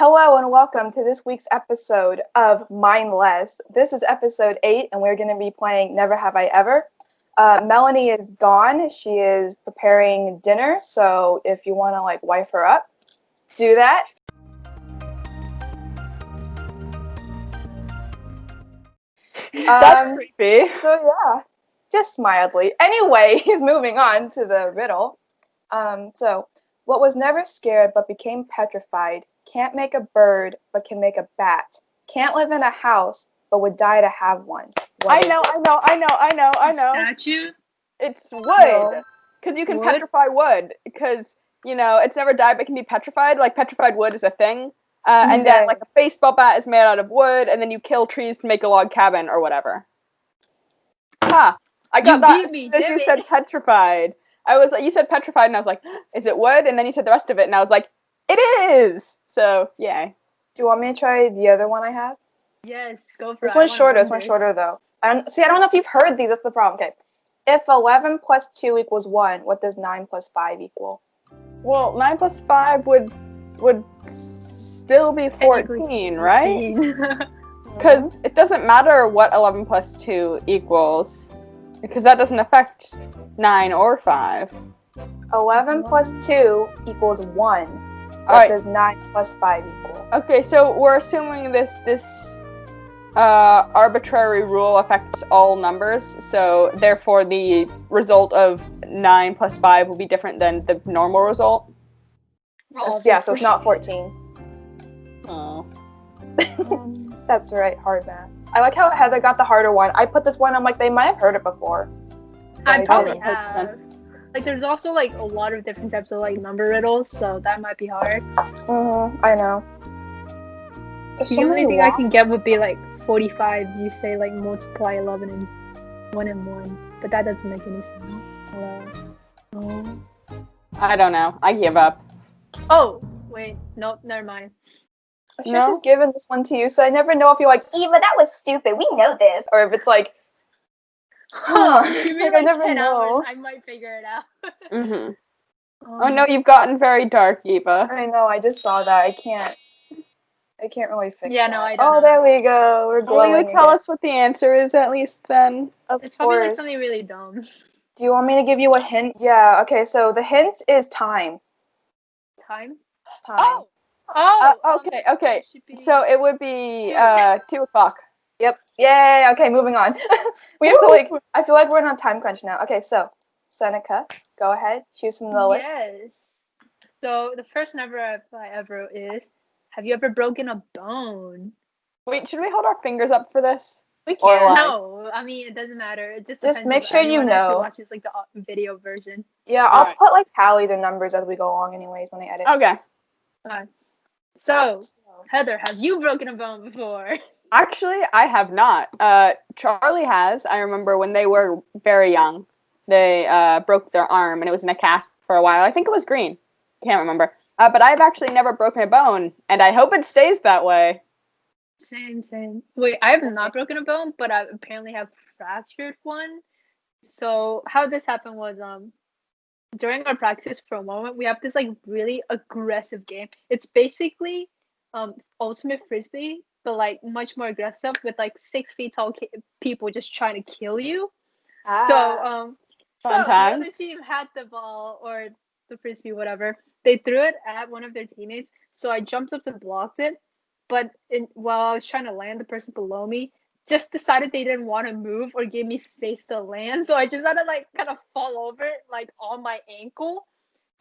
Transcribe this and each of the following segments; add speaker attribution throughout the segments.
Speaker 1: Hello and welcome to this week's episode of Mindless. This is episode 8 and we're going to be playing Never Have I Ever. Melanie is gone. She is preparing dinner, so if you want to wife her up, do that.
Speaker 2: That's creepy.
Speaker 1: So yeah, just mildly. Anyways, moving on to the riddle. So, what was never scared but became petrified, can't make a bird but can make a bat, can't live in a house but would die to have one.
Speaker 2: I know.
Speaker 3: Statue?
Speaker 2: It's wood. Because you can petrify wood. Because, it's never died but can be petrified. Like, petrified wood is a thing. And then, a baseball bat is made out of wood, and then you kill trees to make a log cabin or whatever. Ha! I got that as soon as you said petrified. I was like, you said petrified, and I was like, is it wood? And then you said the rest of it, and I was like, it is! So, yay.
Speaker 1: Do you want me to try the other one I have?
Speaker 3: Yes, go for it.
Speaker 1: This one's shorter, though. I don't know if you've heard these, that's the problem. Okay. If 11 plus 2 equals 1, what does 9 plus 5 equal?
Speaker 2: Well, 9 plus 5 would still be 14, right? Because it doesn't matter what 11 plus 2 equals, because that doesn't affect 9 or 5.
Speaker 1: 11 plus 2 equals 1. What does 9 plus 5 equal?
Speaker 2: Okay, so we're assuming this arbitrary rule affects all numbers, so therefore the result of 9 plus 5 will be different than the normal result.
Speaker 1: Yeah, so it's not 14.
Speaker 2: Oh.
Speaker 1: That's right, hard math. I like how Heather got the harder one. I put this one, I'm like, they might have heard it before.
Speaker 3: I probably have. There's also, a lot of different types of, number riddles, so that might be hard.
Speaker 1: I know.
Speaker 3: The only thing I can get would be, 45. You say, multiply 11 and 1 and 1. But that doesn't make any sense.
Speaker 2: Oh. I don't know. I give up.
Speaker 3: Oh, wait. Nope, never mind.
Speaker 1: I should have just given this one to you, so I never know if you're like, Eva, that was stupid, we know this. Or if it's like,
Speaker 3: give me
Speaker 1: I never
Speaker 3: 10
Speaker 1: know.
Speaker 3: hours, I might figure it out.
Speaker 2: Oh no, you've gotten very dark, Eva.
Speaker 1: I know, I just saw that. I can't really fix that.
Speaker 3: No, I don't know.
Speaker 1: There we go. We're glowing.
Speaker 2: Will you tell us what the answer is at least then?
Speaker 3: It's probably something really dumb.
Speaker 1: Do you want me to give you a hint? Yeah, okay, so the hint is time.
Speaker 3: Time?
Speaker 2: Okay. So it would be 2 o'clock.
Speaker 1: Yep. Yay. Okay, moving on. We have to I feel like we're on a time crunch now. Okay, so Seneca, go ahead. Choose from the list.
Speaker 3: Yes. So the first never have I ever is, have you ever broken a bone?
Speaker 2: Wait, should we hold our fingers up for this?
Speaker 1: We can.
Speaker 3: No, I mean it doesn't matter. It just
Speaker 1: make sure you know.
Speaker 3: Watches the video version.
Speaker 1: Yeah, I'll put tallies or numbers as we go along, anyways, when I edit.
Speaker 2: Okay.
Speaker 3: So, Heather, have you broken a bone before?
Speaker 2: Actually, I have not. Charlie has. I remember when they were very young, they broke their arm, and it was in a cast for a while. I think it was green. Can't remember. But I've actually never broken a bone, and I hope it stays that way.
Speaker 3: Same. Wait, I have not broken a bone, but I apparently have fractured one. So how this happened was during our practice for a moment, we have this really aggressive game. It's basically ultimate frisbee, but much more aggressive with 6 feet tall people just trying to kill you. So the other team had the ball or the frisbee, whatever. They threw it at one of their teammates. So I jumped up and blocked it. But while I was trying to land, the person below me just decided they didn't want to move or give me space to land. So I just had to kind of fall over on my ankle.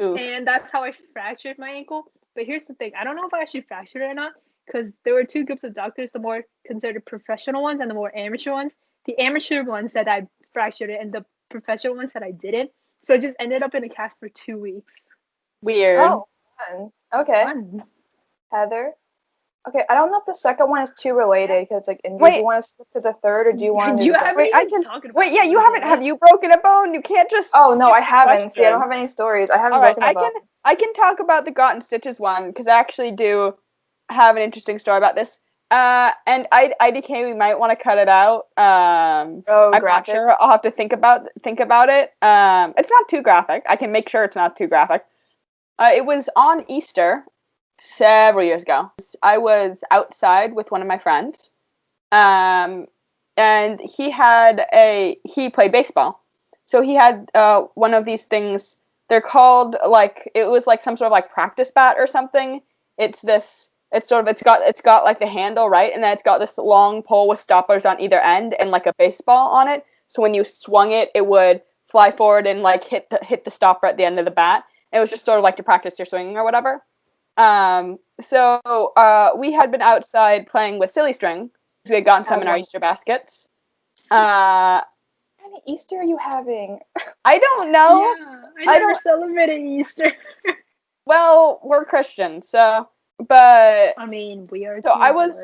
Speaker 2: Oof.
Speaker 3: And that's how I fractured my ankle. But here's the thing. I don't know if I actually fractured it or not, because there were 2 groups of doctors, the more considered professional ones and the more amateur ones. The amateur ones said I fractured it and the professional ones said I didn't. So I just ended up in a cast for 2 weeks.
Speaker 2: Weird.
Speaker 1: Oh, fun. Okay.
Speaker 3: Fun.
Speaker 1: Heather? Okay, I don't know if the second one is too related because do you want to skip to the third or do you want to?
Speaker 3: You
Speaker 2: haven't. Have you broken a bone? You can't just.
Speaker 1: Oh no, I haven't. See, I don't have any stories. I haven't broken a bone.
Speaker 2: I can talk about the Gotten Stitches one because I actually do have an interesting story about this. And IDK, we might want to cut it out. I'm not sure. I'll have to think about it. It's not too graphic. I can make sure it's not too graphic. It was on Easter. several years ago. I was outside with one of my friends, and he played baseball. So he had one of these things. They're called it was like some sort of like practice bat or something. It's got like the handle, right, and then it's got this long pole with stoppers on either end and like a baseball on it. So when you swung it, it would fly forward and like hit the stopper at the end of the bat. It was just sort of like to practice your swinging or whatever. We had been outside playing with silly string. We had gotten some in our Easter baskets.
Speaker 1: What kind of Easter are you having?
Speaker 2: I don't know.
Speaker 3: Yeah, I never celebrated Easter.
Speaker 2: Well, we're Christians, so. But
Speaker 3: I mean, we are.
Speaker 2: So I was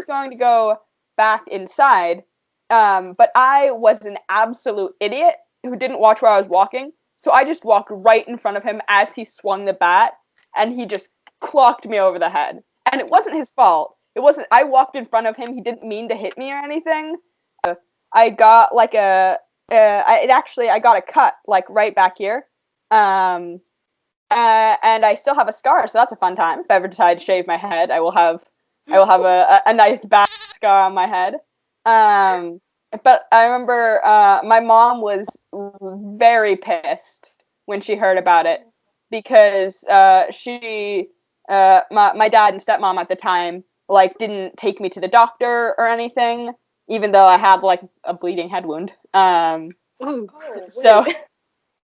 Speaker 2: going to go back inside, but I was an absolute idiot who didn't watch where I was walking. So I just walked right in front of him as he swung the bat, and he just clocked me over the head. And it wasn't his fault. It wasn't. I walked in front of him. He didn't mean to hit me or anything. I got like I got a cut like right back here. And I still have a scar, so that's a fun time. If I ever decide to shave my head, I will have a nice back scar on my head. But I remember my mom was very pissed when she heard about it because my dad and stepmom at the time like didn't take me to the doctor or anything, even though I had like a bleeding head wound. So.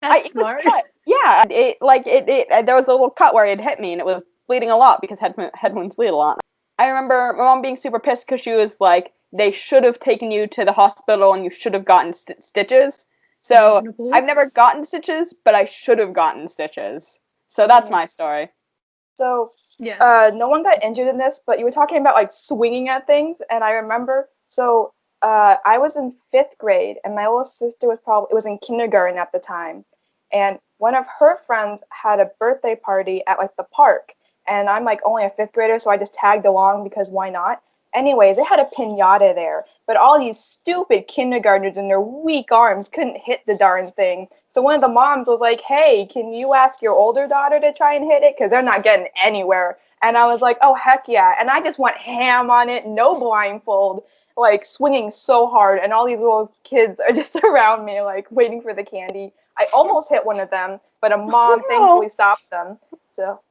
Speaker 3: That's smart.
Speaker 2: Was cut. Yeah, there was a little cut where it hit me, and it was bleeding a lot because head wounds bleed a lot. I remember my mom being super pissed because she was like, "They should have taken you to the hospital, and you should have gotten stitches." So I've never gotten stitches, but I should have gotten stitches. So that's my story.
Speaker 1: So no one got injured in this, but you were talking about like swinging at things, and I remember. So I was in 5th grade, and my little sister was in kindergarten at the time. And one of her friends had a birthday party at like the park. And I'm like only a 5th grader, so I just tagged along because why not? Anyways, they had a piñata there, but all these stupid kindergartners in their weak arms couldn't hit the darn thing. So one of the moms was like, "Hey, can you ask your older daughter to try and hit it? Because they're not getting anywhere." And I was like, "Oh, heck yeah." And I just went ham on it, no blindfold, like swinging so hard. And all these little kids are just around me, like waiting for the candy. I almost hit one of them, but a mom thankfully stopped them. So,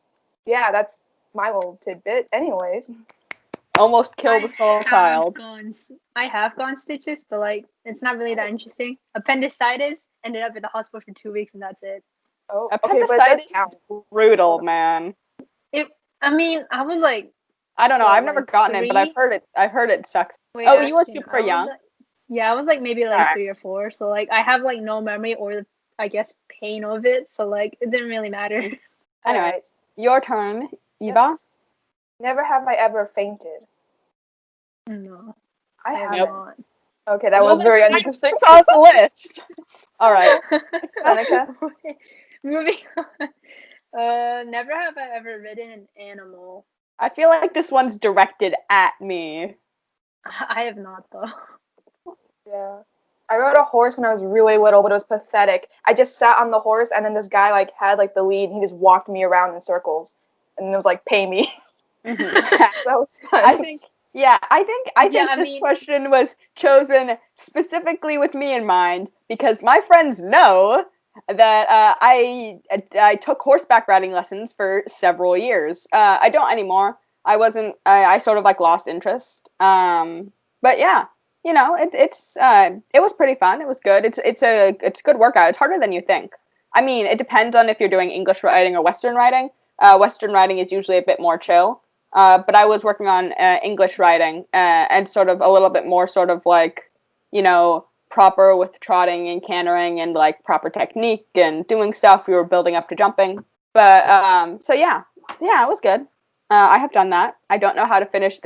Speaker 1: yeah, that's my little tidbit. Anyways.
Speaker 2: Almost killed a small child.
Speaker 3: I have gone stitches, but like it's not really that interesting. Appendicitis, ended up in the hospital for 2 weeks, and that's it.
Speaker 1: Oh,
Speaker 2: appendicitis is brutal, man.
Speaker 3: I was like,
Speaker 2: I don't know. I've never gotten it, but I've heard it sucks.
Speaker 3: Wait,
Speaker 2: you were super young.
Speaker 3: I was like maybe like 3 or 4, so like I have like no memory or I guess pain of it, so like it didn't really matter.
Speaker 2: Anyway, your turn, Eva.
Speaker 1: Never have I ever fainted.
Speaker 3: No,
Speaker 1: I have
Speaker 3: not.
Speaker 1: Okay, that was very uninteresting.
Speaker 2: It's on the list. All right,
Speaker 1: Monica.
Speaker 3: Moving on. Never have I ever ridden an animal.
Speaker 2: I feel like this one's directed at me.
Speaker 3: I have not though.
Speaker 1: Yeah. I rode a horse when I was really little, but it was pathetic. I just sat on the horse, and then this guy like had like the lead, and he just walked me around in circles, and it was like, "Pay me."
Speaker 2: Mm-hmm.
Speaker 1: That was fun.
Speaker 2: I think this question was chosen specifically with me in mind because my friends know that I took horseback riding lessons for several years. I don't anymore. I sort of like lost interest. But yeah. You know, it was pretty fun. It was good. It's a good workout. It's harder than you think. I mean, it depends on if you're doing English writing or Western writing. Western writing is usually a bit more chill. But I was working on English writing and sort of a little bit more sort of like, you know, proper with trotting and cantering and like proper technique and doing stuff. We were building up to jumping. But so yeah, it was good. I have done that. I don't know how to finish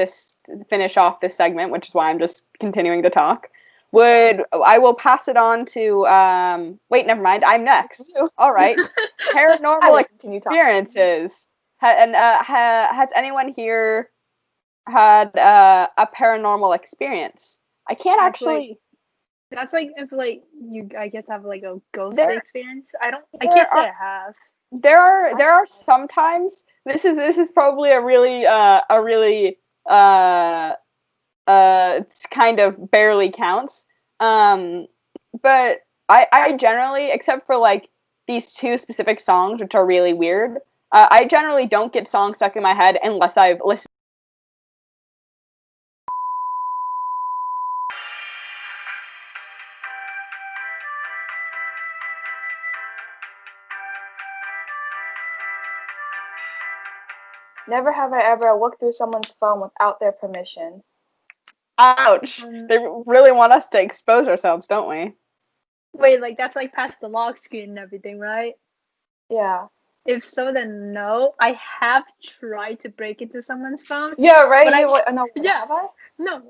Speaker 2: off this segment, which is why I'm just continuing to talk. I will pass it on to wait, never mind. I'm next. All right. Paranormal experiences. Has anyone here had a paranormal experience? I can't actually.
Speaker 3: That's like if like you I guess have like a ghost experience. I can't say I have.
Speaker 2: there are sometimes this is probably a really it's kind of barely counts. But I generally, except for like these two specific songs which are really weird, I generally don't get songs stuck in my head unless I've listened.
Speaker 1: Never have I ever looked through someone's phone without their permission.
Speaker 2: Ouch! They really want us to expose ourselves, don't we?
Speaker 3: Wait, like that's like past the lock screen and everything, right?
Speaker 1: Yeah.
Speaker 3: If so, then no. I have tried to break into someone's phone.
Speaker 1: Yeah, right?
Speaker 3: But
Speaker 1: No,
Speaker 3: yeah,
Speaker 1: have I?
Speaker 3: no,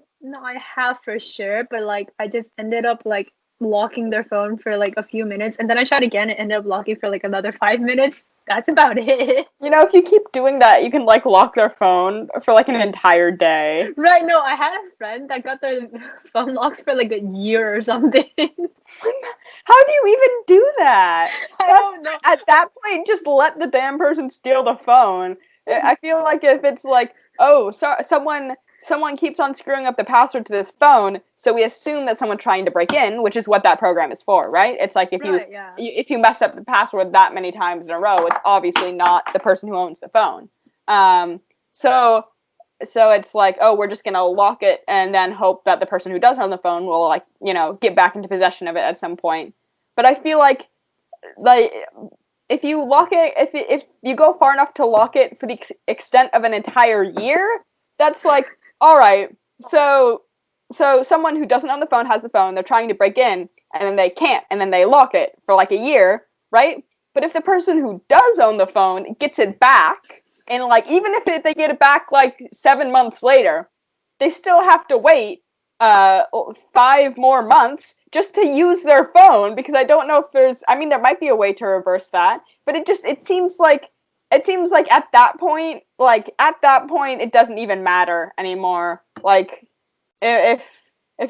Speaker 3: I have for sure. But like, I just ended up like locking their phone for like a few minutes, and then I tried again and ended up locking for like another 5 minutes. That's about it.
Speaker 2: You know, if you keep doing that, you can like lock their phone for like an entire day.
Speaker 3: Right? No, I had a friend that got their phone locked for like a year or something.
Speaker 2: How do you even do that?
Speaker 3: I don't know.
Speaker 2: At that point, just let the damn person steal the phone. I feel like if it's like, oh, so someone keeps on screwing up the password to this phone, so we assume that someone's trying to break in, which is what that program is for, right? It's like
Speaker 3: Right, yeah.
Speaker 2: if you mess up the password that many times in a row, it's obviously not the person who owns the phone. So it's like, oh, we're just gonna lock it and then hope that the person who does own the phone will like, get back into possession of it at some point. But I feel like if you lock it, if you go far enough to lock it for the extent of an entire year, that's like, all right. So someone who doesn't own the phone has the phone. They're trying to break in, and then they can't, and then they lock it for like a year, right? But if the person who does own the phone gets it back, and like even if they get it back like 7 months later, they still have to wait 5 more months just to use their phone, because I don't know if there might be a way to reverse that, but it seems like at that point it doesn't even matter anymore. Like if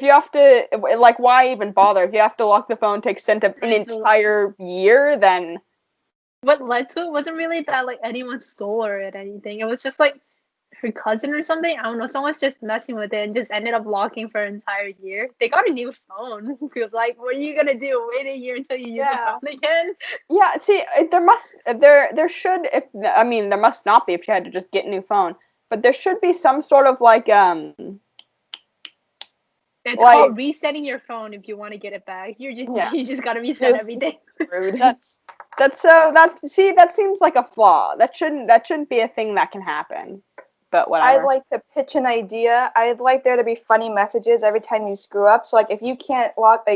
Speaker 2: you have to, like, why even bother? If you have to lock the phone to extent of an entire year, then
Speaker 3: what led to it wasn't really that like anyone stole or anything. It was just like her cousin or something. I don't know. Someone's just messing with it and just ended up locking for an entire year. They got a new phone. He was like, "What are you gonna do? Wait a year until you use the phone again?"
Speaker 2: Yeah. See, there must not be if you had to just get a new phone, but there should be some sort of like
Speaker 3: It's called resetting your phone if you want to get it back. You just gotta reset everything.
Speaker 2: Rude. That seems like a flaw. That shouldn't be a thing that can happen. But whatever.
Speaker 1: I'd like to pitch an idea. I'd like there to be funny messages every time you screw up. So like if you can't log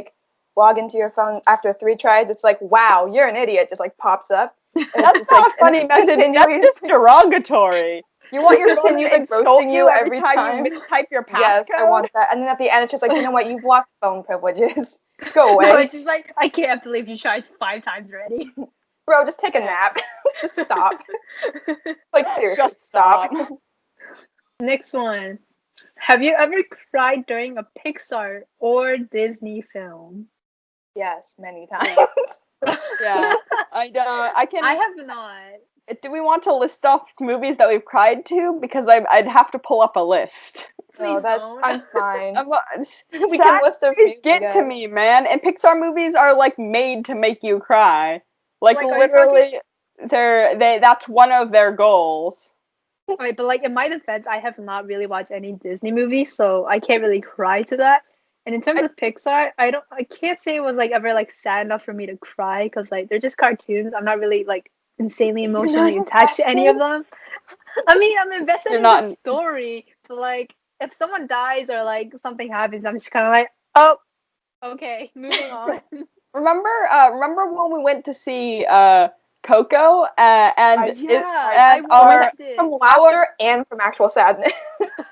Speaker 1: into your phone after 3 tries, it's like, wow, you're an idiot, just like pops up.
Speaker 2: That's not a funny message. That's just derogatory. You want your phone to insult you every time you mistype your passcode?
Speaker 1: Yes, I want that. And then at the end, it's just like, you know what? You've lost phone privileges. Go away.
Speaker 3: No, it's just like, I can't believe you tried 5 times already.
Speaker 1: Bro, just take a nap. Just stop. Like, seriously, just stop.
Speaker 3: Next one. Have you ever cried during a Pixar or Disney film?
Speaker 1: Yes, many times.
Speaker 2: Yeah. I
Speaker 3: have not.
Speaker 2: Do we want to list off movies that we've cried to? Because I'd have to pull up a list.
Speaker 3: Please
Speaker 1: I'm fine.
Speaker 2: We can list their movies. Get to me, man. And Pixar movies are like made to make you cry. Like literally, that's one of their goals.
Speaker 3: Wait, but like in my defense, I have not really watched any Disney movies, so I can't really cry to that. And in terms of Pixar, I can't say it was like ever like sad enough for me to cry, because like they're just cartoons. I'm not really like insanely emotionally attached to any of them. I mean, I'm invested in the story, but like if someone dies or like something happens, I'm just kind of like, oh, okay, moving on.
Speaker 2: Remember when we went to see Coco
Speaker 1: from laughter and from actual sadness.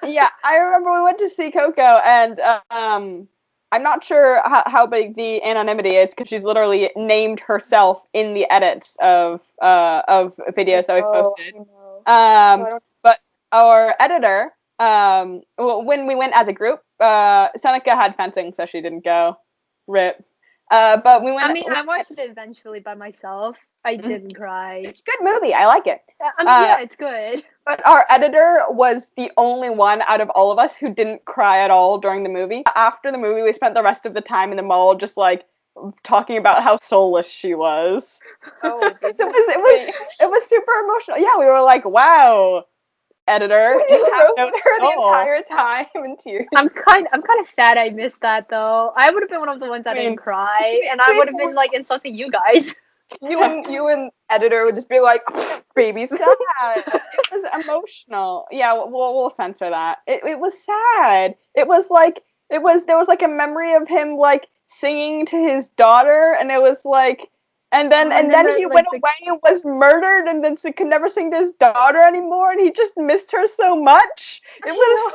Speaker 2: Yeah, I remember we went to see Coco, and I'm not sure how big the anonymity is, because she's literally named herself in the edits of videos that we posted. But our editor, when we went as a group, Seneca had fencing, so she didn't go. RIP. But we went.
Speaker 3: I mean, I watched it eventually by myself. I didn't cry.
Speaker 2: It's a good movie. I like it.
Speaker 3: I mean, yeah, it's good.
Speaker 2: But our editor was the only one out of all of us who didn't cry at all during the movie. After the movie, we spent the rest of the time in the mall just like talking about how soulless she was.
Speaker 1: Oh,
Speaker 2: it was super emotional. Yeah, we were like, wow, editor,
Speaker 1: we just roasted her the entire time in tears.
Speaker 3: I'm kind of sad I missed that though. I would have been one of the ones that didn't cry, and I would have been like insulting you guys.
Speaker 1: You and editor would just be like, babies.
Speaker 2: Sad. It was emotional. Yeah, we'll censor that. It was sad. There was like a memory of him like singing to his daughter, and it was like, and then he went away and was murdered, and then so could never sing to his daughter anymore, and he just missed her so much. It was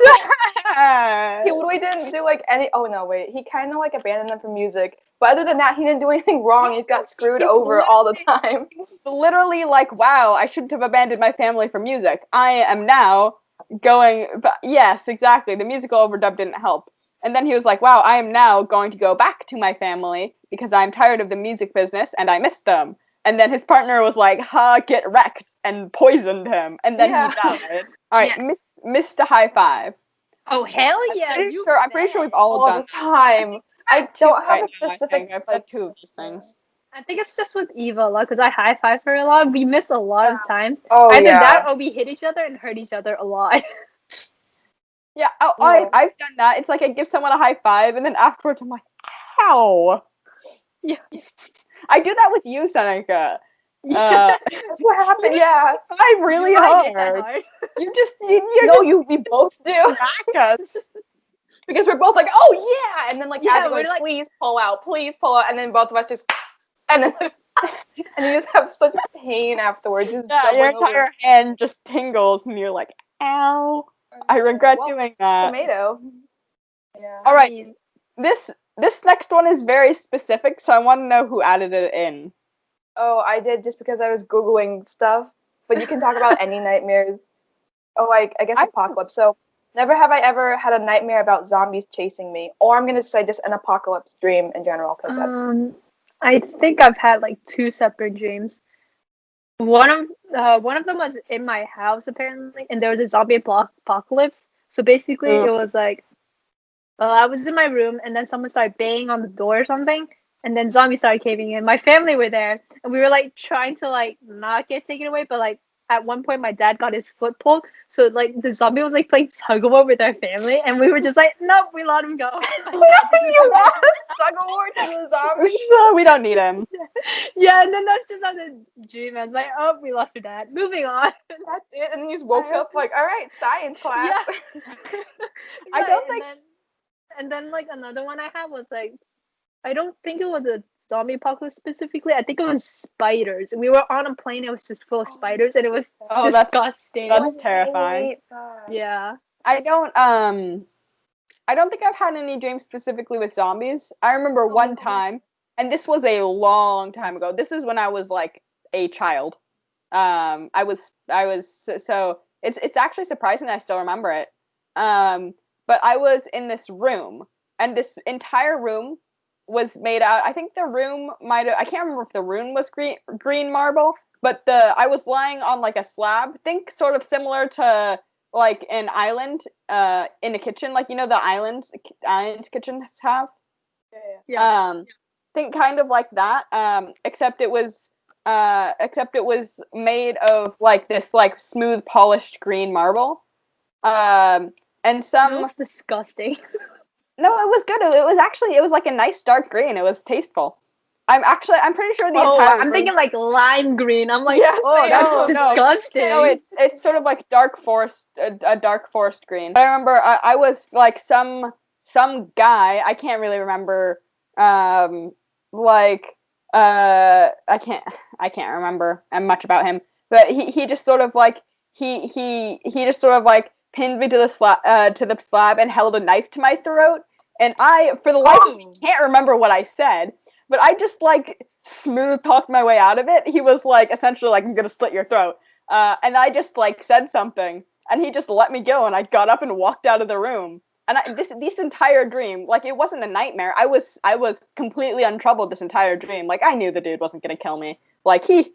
Speaker 2: sad.
Speaker 1: We didn't do like any. Oh no, wait. He kind of like abandoned them for music. But other than that, he didn't do anything wrong. He's got screwed over all the time.
Speaker 2: Literally like, wow, I shouldn't have abandoned my family for music. I am now going, but yes, exactly. The musical overdub didn't help. And then he was like, wow, I am now going to go back to my family because I'm tired of the music business and I miss them. And then his partner was like, get wrecked, and poisoned him. And then he died. All right, yes. Missed a high five.
Speaker 3: Oh, hell yeah.
Speaker 2: I'm pretty sure we've all done
Speaker 1: the time. I don't have a specific.
Speaker 2: I've had two of these things.
Speaker 3: I think it's just with Eva, because I high five her a lot. We miss a lot of times.
Speaker 1: Oh,
Speaker 3: either that or we hit each other and hurt each other a lot.
Speaker 2: Yeah, I've done that. It's like I give someone a high five, and then afterwards I'm like, how?
Speaker 3: Yeah.
Speaker 2: I do that with you, Seneca.
Speaker 1: That's what happened. Yeah,
Speaker 2: I'm really hard. You
Speaker 1: we both do.
Speaker 2: Us.
Speaker 1: Because we're both like, oh yeah, and then like, we're like, please pull out, and then both of us just, and then, and you just have such pain afterwards. Just
Speaker 2: your entire hand just tingles, and you're like, ow. I regret doing that.
Speaker 1: Tomato. Yeah.
Speaker 2: All right. This next one is very specific, so I want to know who added it in.
Speaker 1: Oh, I did just because I was Googling stuff, but you can talk about any nightmares. Oh, I guess apocalypse. So never have I ever had a nightmare about zombies chasing me, or I'm gonna say just an apocalypse dream in general, because that's.
Speaker 3: I think I've had like two separate dreams. One of them was in my house apparently, and there was a zombie apocalypse. So basically, it was like, I was in my room, and then someone started banging on the door or something, and then zombies started caving in. My family were there, and we were like trying to like not get taken away, but like at one point my dad got his foot pulled, so like the zombie was like playing tug of war with our family, and we were just like, nope, we let him go.
Speaker 1: You lost tug of war to the zombie.
Speaker 2: We don't need him.
Speaker 3: Yeah, and then that's just how the dream ends. Like, oh, we lost our dad. Moving on.
Speaker 1: That's it. And then you just woke up like, all right, science class.
Speaker 3: Yeah.
Speaker 2: I don't think.
Speaker 3: And then like another one I had was like, I don't think it was a zombie apocalypse specifically. I think it was spiders. We were on a plane. It was just full of spiders, and it was disgusting.
Speaker 2: That's terrifying.
Speaker 3: Yeah.
Speaker 2: I don't think I've had any dreams specifically with zombies. I remember one time, and this was a long time ago. This is when I was like a child. I was so it's actually surprising that I still remember it. But I was in this room, and this entire room was made out. I think the room I can't remember if the room was green marble, but I was lying on like a slab. Think sort of similar to like an island in a kitchen, like the islands kitchens have.
Speaker 3: Yeah.
Speaker 2: Think kind of like that. Except it was made of like this like smooth polished green marble. And some.
Speaker 3: It looks disgusting.
Speaker 2: No, it was good. It was like a nice dark green. It was tasteful. I'm pretty sure the entire.
Speaker 3: I'm thinking like lime green. I'm like,
Speaker 2: that's
Speaker 3: disgusting.
Speaker 2: No, it's sort of like dark forest, a dark forest green. But I remember I was like some guy. I can't really remember. I can't remember much about him. But he just sort of like he just sort of like pinned me to the slab and held a knife to my throat, and I, for the life of me, can't remember what I said, but I just like smooth talked my way out of it. He was like essentially like, I'm gonna slit your throat, and I just like said something, and he just let me go, and I got up and walked out of the room, And this entire dream, like, it wasn't a nightmare. I was completely untroubled this entire dream. Like, I knew the dude wasn't gonna kill me. Like, it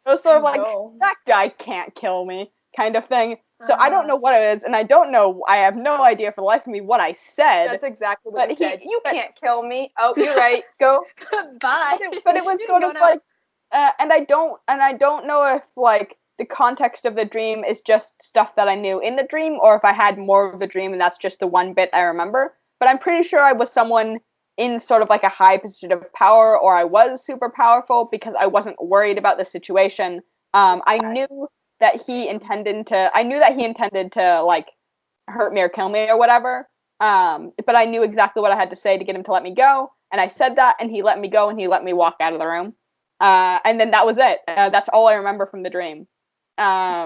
Speaker 2: was sort of like that guy can't kill me kind of thing. So I don't know what it is, and I have no idea for the life of me what I said.
Speaker 1: That's exactly what he said. You can't kill me. Oh, you're right. Go.
Speaker 3: Bye.
Speaker 2: But it was sort of like, and I don't know if, like, the context of the dream is just stuff that I knew in the dream, or if I had more of the dream and that's just the one bit I remember. But I'm pretty sure I was someone in sort of like a high position of power, or I was super powerful because I wasn't worried about the situation. I knew that he intended to like hurt me or kill me or whatever. But I knew exactly what I had to say to get him to let me go, and I said that, and he let me go, and he let me walk out of the room. And then that was it. That's all I remember from the dream. But I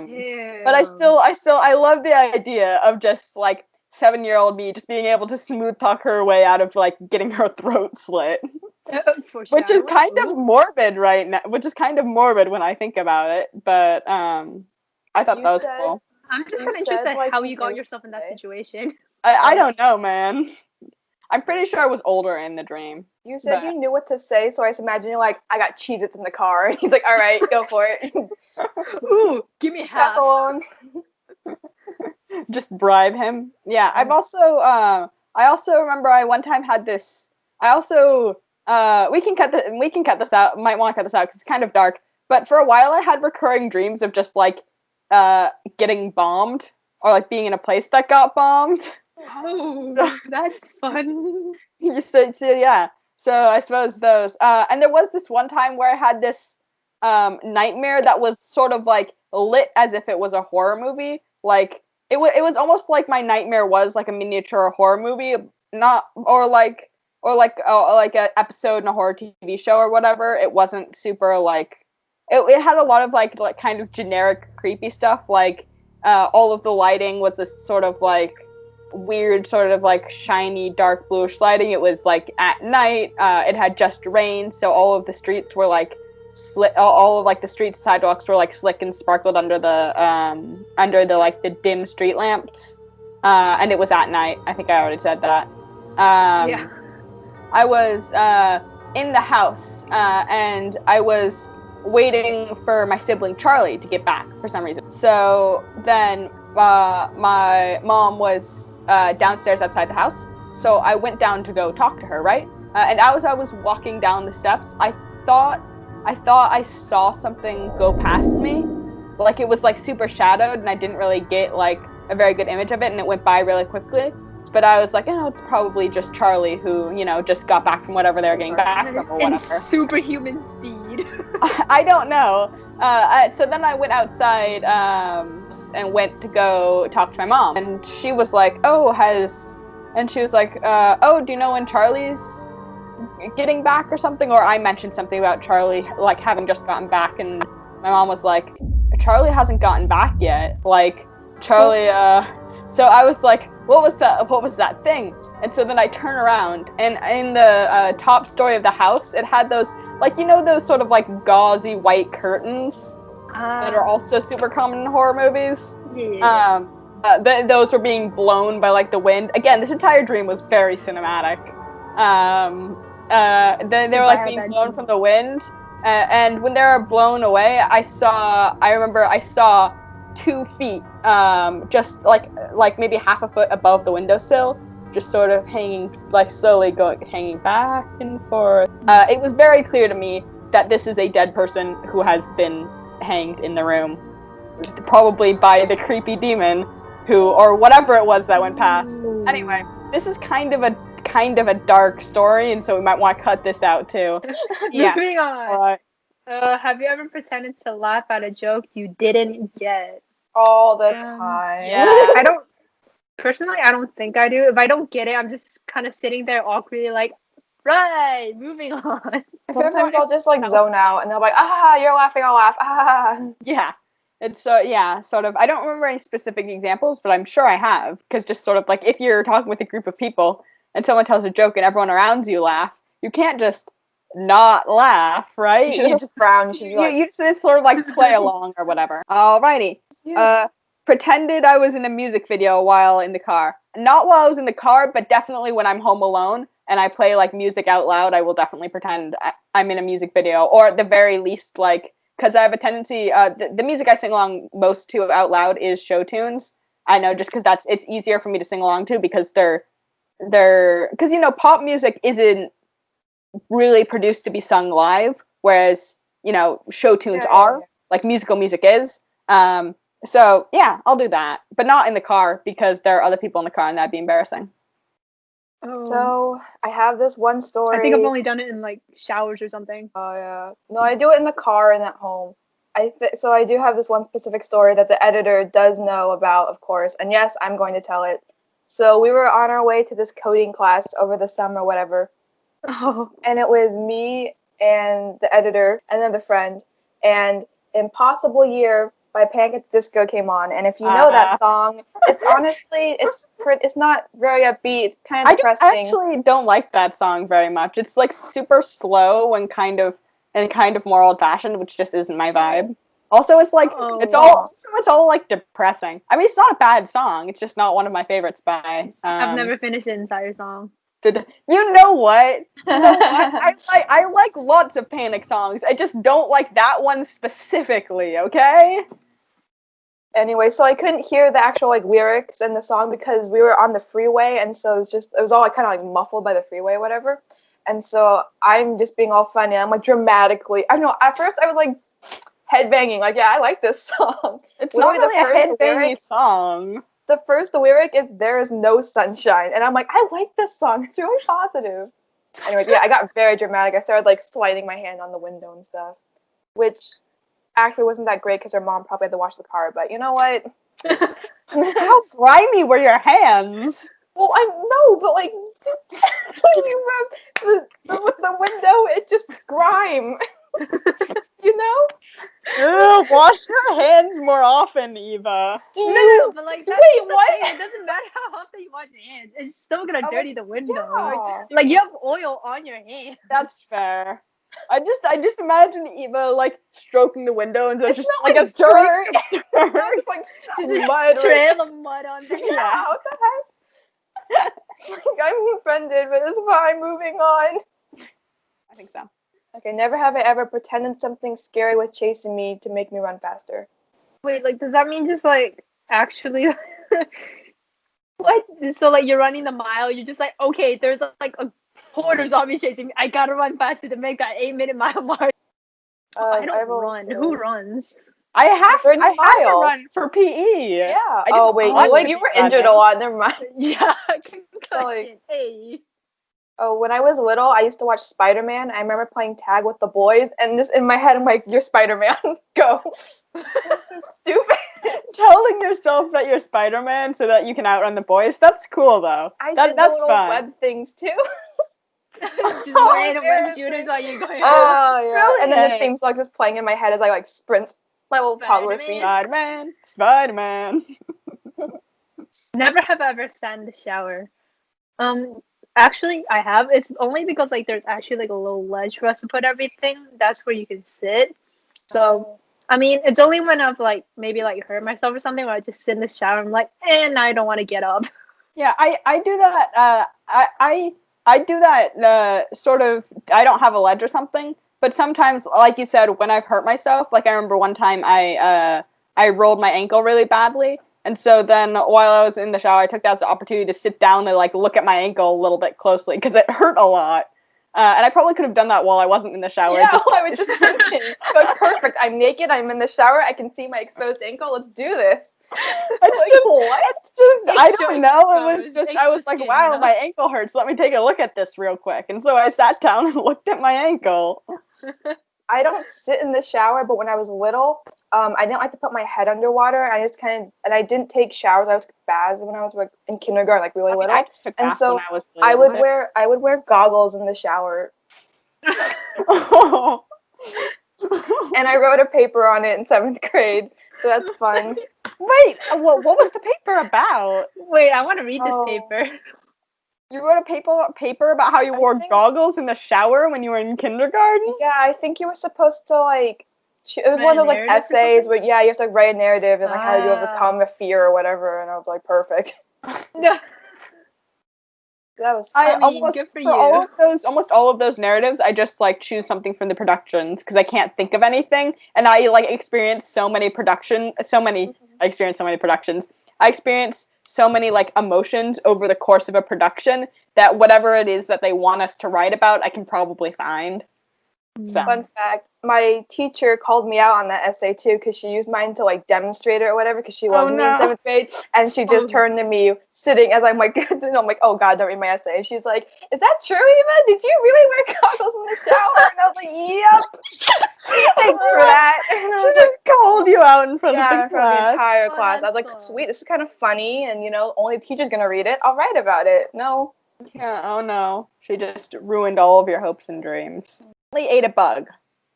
Speaker 2: love the idea of just like 7-year-old me just being able to smooth talk her way out of like getting her throat slit. Which is kind of morbid right now. Which is kind of morbid when I think about it. But I thought that was cool.
Speaker 3: I'm just kind of interested how you got yourself in that situation.
Speaker 2: I don't know, man. I'm pretty sure I was older in the dream.
Speaker 1: You said you knew what to say, so I just imagine you're like, I got Cheez-Its in the car. And he's like, all right, go for it.
Speaker 3: Ooh, give me half.
Speaker 1: Alone.
Speaker 2: Just bribe him. Yeah, I also remember I one time had this. I also we can cut this out. Might want to cut this out because it's kind of dark. But for a while, I had recurring dreams of just like getting bombed or like being in a place that got bombed.
Speaker 3: Oh, that's fun.
Speaker 2: Yeah. So I suppose those. And there was this one time where I had this nightmare that was sort of like lit as if it was a horror movie. Like it was almost like my nightmare was like a miniature horror movie, like an episode in a horror TV show or whatever. It wasn't super like. It had a lot of like kind of generic creepy stuff. Like all of the lighting was this sort of like weird sort of like shiny dark bluish lighting. It was like at night. It had just rained, so all of the streets were like all of like the street sidewalks were like slick and sparkled under the like the dim street lamps. And it was at night. I think I already said that.
Speaker 3: Yeah.
Speaker 2: I was in the house and I was waiting for my sibling Charlie to get back for some reason. So then my mom was downstairs outside the house, so I went down to go talk to her, right? And as I was walking down the steps, I thought I saw something go past me. Like it was like super shadowed and I didn't really get like a very good image of it, and it went by really quickly. But I was like, oh, it's probably just Charlie who, just got back from whatever they're getting back from or whatever.
Speaker 3: And superhuman speed.
Speaker 2: I don't know. So then I went outside and went to go talk to my mom. And she was like, oh, do you know when Charlie's getting back or something? Or I mentioned something about Charlie, like, having just gotten back. And my mom was like, Charlie hasn't gotten back yet. Like, Charlie, So I was like, what was that thing? And so then I turn around, and in the top story of the house, it had those, like, those sort of like gauzy white curtains that are also super common in horror movies.
Speaker 3: Yeah.
Speaker 2: Those were being blown by like the wind. Again, this entire dream was very cinematic. They were like being blown from the wind, and when they were blown away, I remember I saw 2 feet, just like maybe half a foot above the windowsill, just sort of hanging, like slowly hanging back and forth. It was very clear to me that this is a dead person who has been hanged in the room, probably by the creepy demon or whatever it was that went past. Anyway, this is kind of a dark story, and so we might want to cut this out too.
Speaker 3: Yeah. Moving on. Have you ever pretended to laugh at a joke you didn't get?
Speaker 1: All the time.
Speaker 2: Yeah.
Speaker 3: I don't think I do. If I don't get it, I'm just kind of sitting there awkwardly like, right, moving on.
Speaker 1: Sometimes I'll just like zone out and they're like, you're laughing, I'll laugh.
Speaker 2: Yeah. It's sort of. I don't remember any specific examples, but I'm sure I have, because just sort of like if you're talking with a group of people and someone tells a joke and everyone around you laugh, you can't just not laugh, right?
Speaker 1: You should just frown. You
Speaker 2: just sort of like play along or whatever. Alrighty. pretended I was in a music video while in the car. Not while I was in the car, but definitely when I'm home alone and I play like music out loud, I will definitely pretend I'm in a music video, or at the very least, like, because I have a tendency. The music I sing along most to out loud is show tunes. I know, just because it's easier for me to sing along to, because because pop music isn't really produced to be sung live, whereas show tunes are, like musical music is. So yeah, I'll do that, but not in the car because there are other people in the car and that'd be embarrassing.
Speaker 1: So I have this one story.
Speaker 3: I think I've only done it in like showers or something.
Speaker 1: Oh yeah, no, I do it in the car and at home. So I do have this one specific story that the editor does know about, of course, and yes, I'm going to tell it. So we were on our way to this coding class over the summer, whatever.
Speaker 3: Oh.
Speaker 1: And it was me and the editor and then the friend, and Impossible Year by Panic at the Disco came on, and if you know that song, it's honestly, it's not very upbeat, it's kind of depressing.
Speaker 2: I actually don't like that song very much. It's like super slow and kind of more old-fashioned, which just isn't my vibe. Also, it's like it's all like depressing. I mean, it's not a bad song. It's just not one of my favorites by.
Speaker 3: I've never finished the entire song.
Speaker 2: You know what? I like lots of Panic songs. I just don't like that one specifically. Okay.
Speaker 1: Anyway, so I couldn't hear the actual like lyrics in the song because we were on the freeway, and so it was all like kind of like muffled by the freeway, whatever. And so I'm just being all funny. I'm like dramatically. I don't know. At first, I was like headbanging, like, yeah, I like this song.
Speaker 2: It's not really a headbanging song.
Speaker 1: The first lyric is "There is no sunshine," and I'm like, I like this song. It's really positive. Anyway, yeah, I got very dramatic. I started like sliding my hand on the window and stuff, which actually wasn't that great because her mom probably had to wash the car. But you know what?
Speaker 2: How grimy were your hands?
Speaker 1: Well, I know, but like, the window, it just grime. You know?
Speaker 2: Ew, wash your hands more often, Eva.
Speaker 3: No, but like, that's
Speaker 1: wait, what?
Speaker 3: It doesn't matter how often you wash your hands. It's still gonna dirty the window.
Speaker 1: Yeah.
Speaker 3: Like, you have oil on your hands.
Speaker 2: That's fair. I just imagine Eva like stroking the window and there's
Speaker 1: It's
Speaker 2: just
Speaker 1: not
Speaker 2: like a
Speaker 1: dirt.
Speaker 2: It's
Speaker 1: like
Speaker 3: just
Speaker 1: mud.
Speaker 3: Trail of mud on there.
Speaker 1: Yeah, what the heck? Like, I'm offended, but it's fine. Moving on.
Speaker 2: I think so.
Speaker 1: Okay, never have I ever pretended something scary was chasing me to make me run faster.
Speaker 3: Wait, like, does that mean just like actually? What? So like, you're running the mile. You're just like, okay, there's like a horde of zombies chasing me. I gotta run faster to make that 8-minute mile mark. I don't run. Who runs?
Speaker 2: I have to run for PE.
Speaker 1: Yeah. Oh wait, you were injured a lot. Never mind.
Speaker 3: Yeah, concussion. Hey.
Speaker 1: Oh, when I was little, I used to watch Spider-Man. I remember playing tag with the boys, and just in my head, I'm like, "You're Spider-Man, go!" That's so stupid.
Speaker 2: Telling yourself that you're Spider-Man so that you can outrun the boys. That's cool, though. That's
Speaker 1: little
Speaker 2: fun.
Speaker 1: web things too.
Speaker 3: Just random web shooters while you're going.
Speaker 1: Oh yeah. Brilliant. And then the theme song just playing in my head as I like sprint my little toddler feet.
Speaker 2: Spider-Man.
Speaker 3: Never have I ever sat in the shower. Actually, I have. It's only because like there's actually like a little ledge for us to put everything. That's where you can sit. So, I mean, it's only when I've like maybe like hurt myself or something where I just sit in the shower and I'm like, and I don't want to get up.
Speaker 2: Yeah, I do that. I do that sort of. I don't have a ledge or something, but sometimes, like you said, when I've hurt myself, like I remember one time I rolled my ankle really badly. And so then while I was in the shower, I took that as an opportunity to sit down and like look at my ankle a little bit closely because it hurt a lot. And I probably could have done that while I wasn't in the shower.
Speaker 1: Yeah, I was just thinking. But perfect. I'm naked. I'm in the shower. I can see my exposed ankle. Let's do this.
Speaker 2: I don't know. It was just, I was like, wow, my ankle hurts. Let me take a look at this real quick. And so I sat down and looked at my ankle.
Speaker 1: I don't sit in the shower, but when I was little, I didn't like to put my head underwater. I just and I didn't take showers. I took baths when I was like in kindergarten, like really little. And so I would wear goggles in the shower.
Speaker 2: Oh.
Speaker 1: And I wrote a paper on it in 7th grade, so that's fun.
Speaker 2: Wait, what was the paper about?
Speaker 3: Wait, I want to read this paper.
Speaker 2: You wrote a paper about how you wore goggles in the shower when you were in kindergarten?
Speaker 1: Yeah, I think you were supposed to like it was one of those like essays where you have to write a narrative and like how you overcome a fear or whatever, and I was like, perfect.
Speaker 3: No.
Speaker 1: That was
Speaker 3: good for you.
Speaker 2: Almost all of those narratives, I just like choose something from the productions because I can't think of anything, and I like experience so many productions. I experience so many like emotions over the course of a production that whatever it is that they want us to write about, I can probably find. So.
Speaker 1: Fun fact, my teacher called me out on that essay too because she used mine to like demonstrate it or whatever because she loved me in 7th grade, and she just turned to me sitting as I'm like, I'm like, oh god, don't read my essay. And she's like, is that true, Eva? Did you really wear goggles in the shower? And I was like, yep. Thanks for that. And
Speaker 2: she just called you out in front of the class.
Speaker 1: In front of the entire class. I was like, sweet, this is kind of funny, and only the teacher's gonna read it. I'll write about it. No.
Speaker 2: Yeah, oh no. She just ruined all of your hopes and dreams. Ate a bug.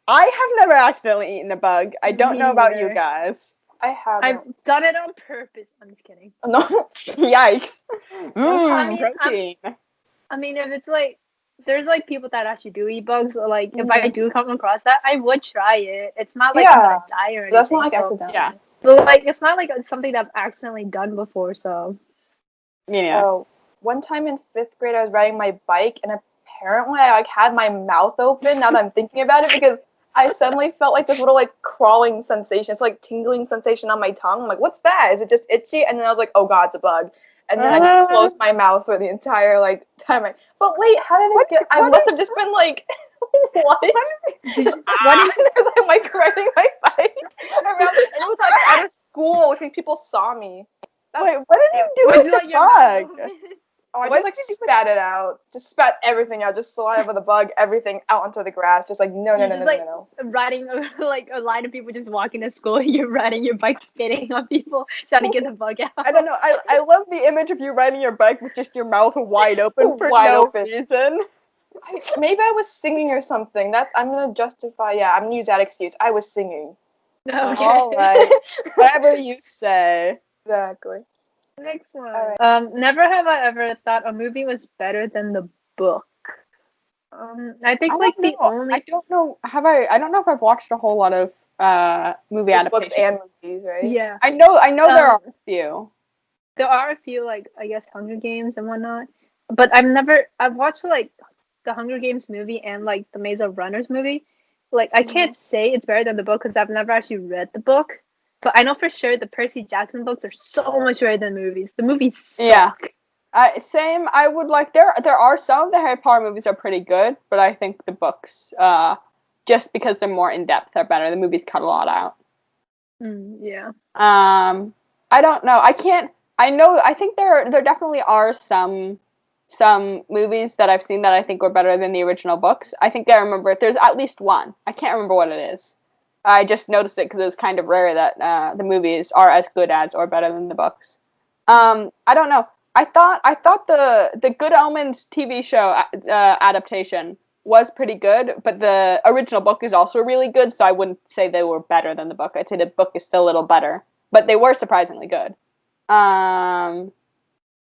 Speaker 2: I have never accidentally eaten a bug. I don't know about you guys.
Speaker 1: I haven't.
Speaker 3: I've done it on purpose. I'm just kidding.
Speaker 1: No.
Speaker 2: Yikes.
Speaker 3: Protein. I mean, if it's like, there's like people that actually do eat bugs. Or, like, if I do come across that, I would try it. It's not like I'm gonna die or anything.
Speaker 1: That's not like accidental.
Speaker 2: Yeah.
Speaker 3: But like, it's not like something that I've accidentally done before. So.
Speaker 2: Yeah.
Speaker 1: So one time in 5th grade, I was riding my bike, and apparently I like had my mouth open now that I'm thinking about it because I suddenly felt like this little like crawling sensation. It's like tingling sensation on my tongue. I'm like, what's that? Is it just itchy? And then I was like, oh god, it's a bug. And then I just closed my mouth for the entire like time. But wait, how did it get? I must have just been like, what? As I'm like riding my bike around, and it was like out of school, which means people saw me.
Speaker 2: Wait, what did you do with the bug?
Speaker 1: Oh, I just like spat it out. Just spat everything out. Just saliva, the bug, everything out onto the grass. Just like no.
Speaker 3: Riding like a line of people just walking to school. You're riding your bike, spitting on people, trying to get the bug out.
Speaker 2: I don't know. I love the image of you riding your bike with just your mouth wide open for no reason.
Speaker 1: Maybe I was singing or something. I'm gonna justify. Yeah, I'm gonna use that excuse. I was singing.
Speaker 3: Okay.
Speaker 2: All right. Whatever you say.
Speaker 1: Exactly.
Speaker 3: Next one. Right. Never have I ever thought a movie was better than the book. I think I
Speaker 2: don't know. I don't know if I've watched a whole lot of movie adaptations.
Speaker 1: Books and movies, right?
Speaker 3: Yeah.
Speaker 2: I know there are a few.
Speaker 3: There are a few, like I guess Hunger Games and whatnot. But I've watched like the Hunger Games movie and like the Maze of Runners movie. Like I can't say it's better than the book because I've never actually read the book. But I know for sure the Percy Jackson books are so much better than movies. The movies suck.
Speaker 2: Yeah. Same. I would like there are some of the Harry Potter movies are pretty good, but I think the books, just because they're more in depth, are better. The movies cut a lot out.
Speaker 3: Yeah.
Speaker 2: I don't know. I think there definitely are some movies that I've seen that I think were better than the original books. I think I remember there's at least one. I can't remember what it is. I just noticed it because it was kind of rare that the movies are as good as or better than the books. I don't know. I thought the Good Omens TV show adaptation was pretty good, but the original book is also really good, so I wouldn't say they were better than the book. I'd say the book is still a little better, but they were surprisingly good. I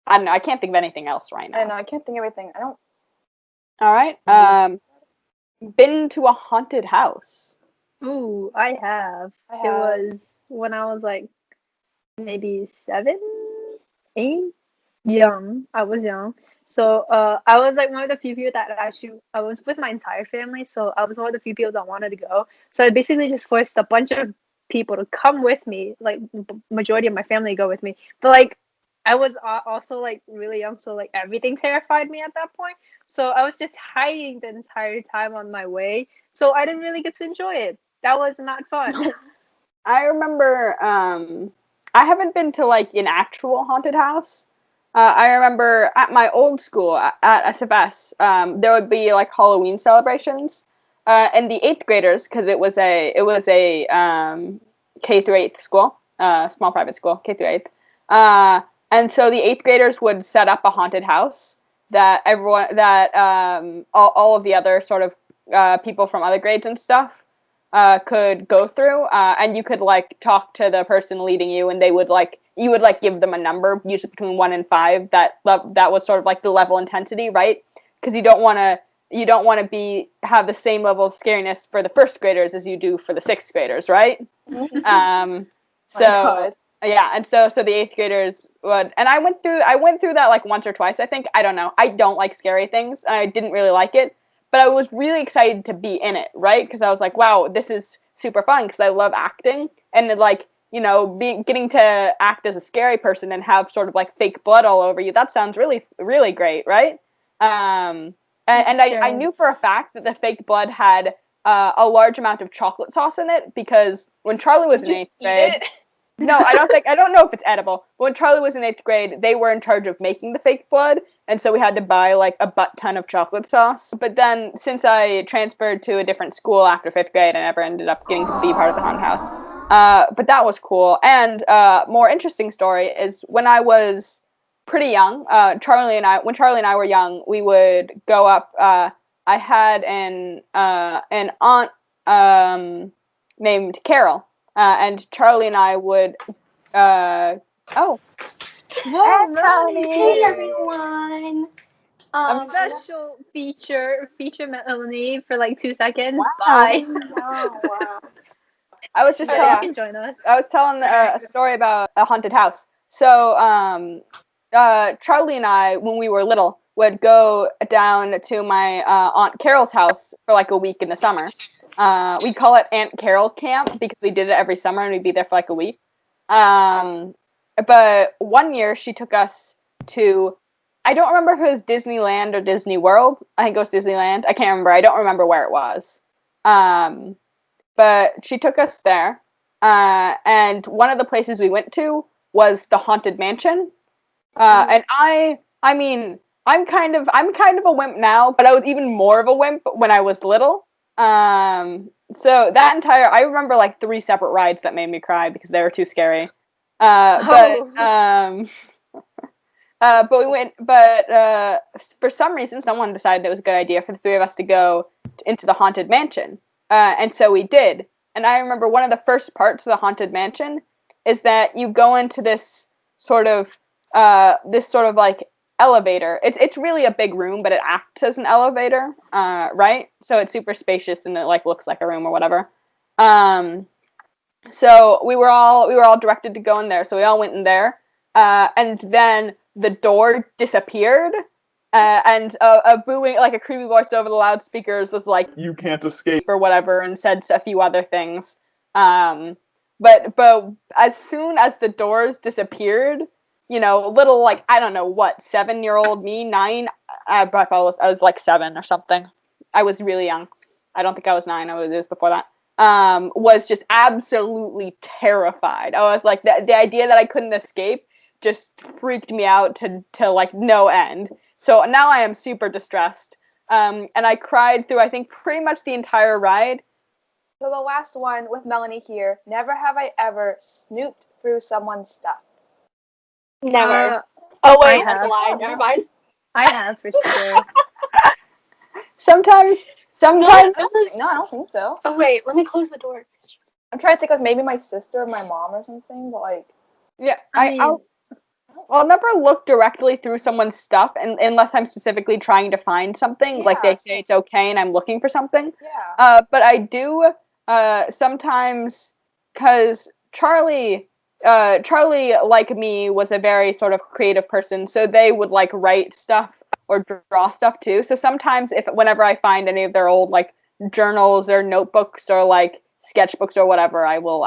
Speaker 2: don't know. I can't think of anything else right now.
Speaker 1: I know. I can't think of anything. I don't.
Speaker 2: All right. Been to a haunted house.
Speaker 3: Ooh, I have. It was when I was like maybe 7, 8, young. I was young. So I was like one of the few people that I was with my entire family, so I was one of the few people that wanted to go. So I basically just forced a bunch of people to come with me, like majority of my family to go with me. But like I was also like really young, so like everything terrified me at that point. So I was just hiding the entire time on my way. So I didn't really get to enjoy it. That was not fun.
Speaker 2: I remember, I haven't been to like an actual haunted house. I remember at my old school at SFS, there would be like Halloween celebrations, and the 8th graders, because it was a K through 8th school, small private school, K through 8th, and so the 8th graders would set up a haunted house that all of the other sort of people from other grades and stuff could go through, and you could like talk to the person leading you, and you would like give them a number, usually between 1 and 5. That was sort of like the level intensity, right? Because you don't want to you don't want to have the same level of scariness for the first graders as you do for the sixth graders, right? So yeah, and so the eighth graders would, and I went through that like once or twice, I think. I don't know. I don't like scary things, and I didn't really like it, but I was really excited to be in it, right? Because I was like, wow, this is super fun because I love acting, and like, getting to act as a scary person and have sort of like fake blood all over you. That sounds really, really great, right? And I knew for a fact that the fake blood had a large amount of chocolate sauce in it because when Charlie was in eighth grade, no, I don't know if it's edible. But when Charlie was in eighth grade, they were in charge of making the fake blood, and so we had to buy like a butt ton of chocolate sauce. But then, since I transferred to a different school after fifth grade, I never ended up getting to be part of the haunted house. But that was cool. And more interesting story is when I was pretty young. When Charlie and I were young, we would go up. I had an aunt named Carol. And Charlie and I would,
Speaker 3: Whoa, Melanie!
Speaker 4: Hey everyone!
Speaker 3: Special feature Melanie for like 2 seconds.
Speaker 4: Wow.
Speaker 3: Bye.
Speaker 4: Wow.
Speaker 2: I was just
Speaker 3: you can join us.
Speaker 2: I was telling a story about a haunted house. So Charlie and I, when we were little, would go down to my Aunt Carol's house for like a week in the summer. We call it Aunt Carol Camp because we did it every summer and we'd be there for like a week. But one year she took us to, I don't remember if it was Disneyland or Disney World. I think it was Disneyland. I can't remember. I don't remember where it was. But she took us there. And one of the places we went to was the Haunted Mansion. And I mean, I'm kind of a wimp now, but I was even more of a wimp when I was little. So I remember like 3 separate rides that made me cry because they were too scary. But we went, for some reason, someone decided it was a good idea for the 3 of us to go into the Haunted Mansion. And so we did. And I remember one of the first parts of the Haunted Mansion is that you go into this sort of like elevator. It's really a big room, but it acts as an elevator, right? So it's super spacious and it like looks like a room or whatever. So we were all directed to go in there. So we all went in there, and then the door disappeared, and a booing, like a creepy voice over the loudspeakers was like, "You can't escape" or whatever, and said a few other things. But as soon as the doors disappeared, little, like, I don't know what, 7-year-old me, 9, I was like 7 or something. I was really young. I don't think I was 9. It was before that. Was just absolutely terrified. I was like, the idea that I couldn't escape just freaked me out to like no end. So now I am super distressed. And I cried through, I think, pretty much the entire ride.
Speaker 1: So the last one with Melanie here. Never have I ever snooped through someone's stuff.
Speaker 4: Never. Oh wait, that's a lie.
Speaker 3: Oh,
Speaker 4: Never mind.
Speaker 3: I have for sure.
Speaker 2: Sometimes.
Speaker 1: No, I don't think so.
Speaker 4: Oh wait, let me close the door.
Speaker 1: I'm trying to think of maybe my sister or my mom or something, but like.
Speaker 2: Yeah, I'll never look directly through someone's stuff unless I'm specifically trying to find something. Yeah. Like they say it's okay and I'm looking for something.
Speaker 1: Yeah.
Speaker 2: But I do sometimes, because Charlie, like me, was a very sort of creative person, so they would like write stuff or draw stuff too. So sometimes whenever I find any of their old like journals or notebooks or like sketchbooks or whatever, I will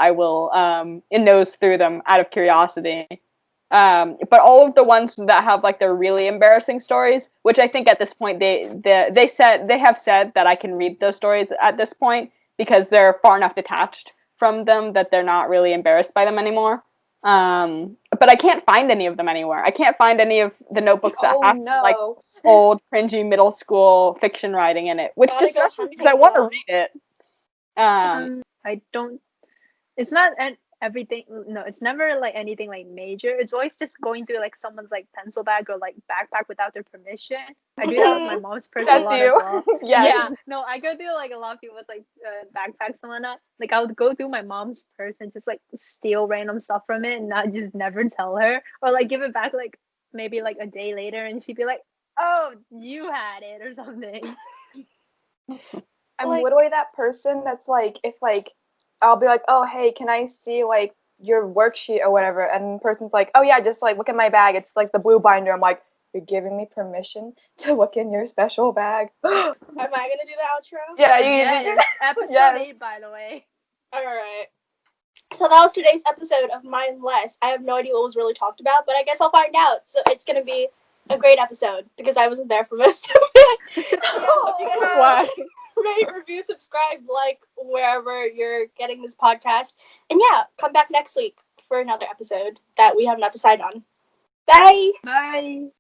Speaker 2: nose through them out of curiosity. But all of the ones that have like the really embarrassing stories, which I think at this point they have said that I can read those stories at this point because they're far enough detached from them that they're not really embarrassed by them anymore. But I can't find any of them anywhere. I can't find any of the notebooks that have like old cringy middle school fiction writing in it, which just sucks because I want to read it.
Speaker 3: I don't. It's not everything. No, it's never like anything like major. It's always just going through like someone's like pencil bag or like backpack without their permission. I do that with my mom's purse a lot as well.
Speaker 1: Yes.
Speaker 3: Yeah. No, I go through like a lot of people's like backpacks and whatnot. Like I would go through my mom's purse and just like steal random stuff from it and not just never tell her, or like give it back like maybe like a day later and she'd be like, "Oh, you had it" or something.
Speaker 1: I'm literally that person that's like, if like, I'll be like, oh, hey, can I see like your worksheet or whatever? And the person's like, oh yeah, just like look in my bag. It's like the blue binder. I'm like, you're giving me permission to look in your special bag.
Speaker 4: Am I gonna do the outro?
Speaker 1: Yeah, you
Speaker 3: Episode 8, by the way.
Speaker 4: Alright. So that was today's episode of Mindless. I have no idea what was really talked about, but I guess I'll find out. So it's gonna be a great episode because I wasn't there for most of it.
Speaker 2: Why?
Speaker 4: Rate, review, subscribe, like wherever you're getting this podcast. And yeah, come back next week for another episode that we have not decided on. Bye!
Speaker 3: Bye!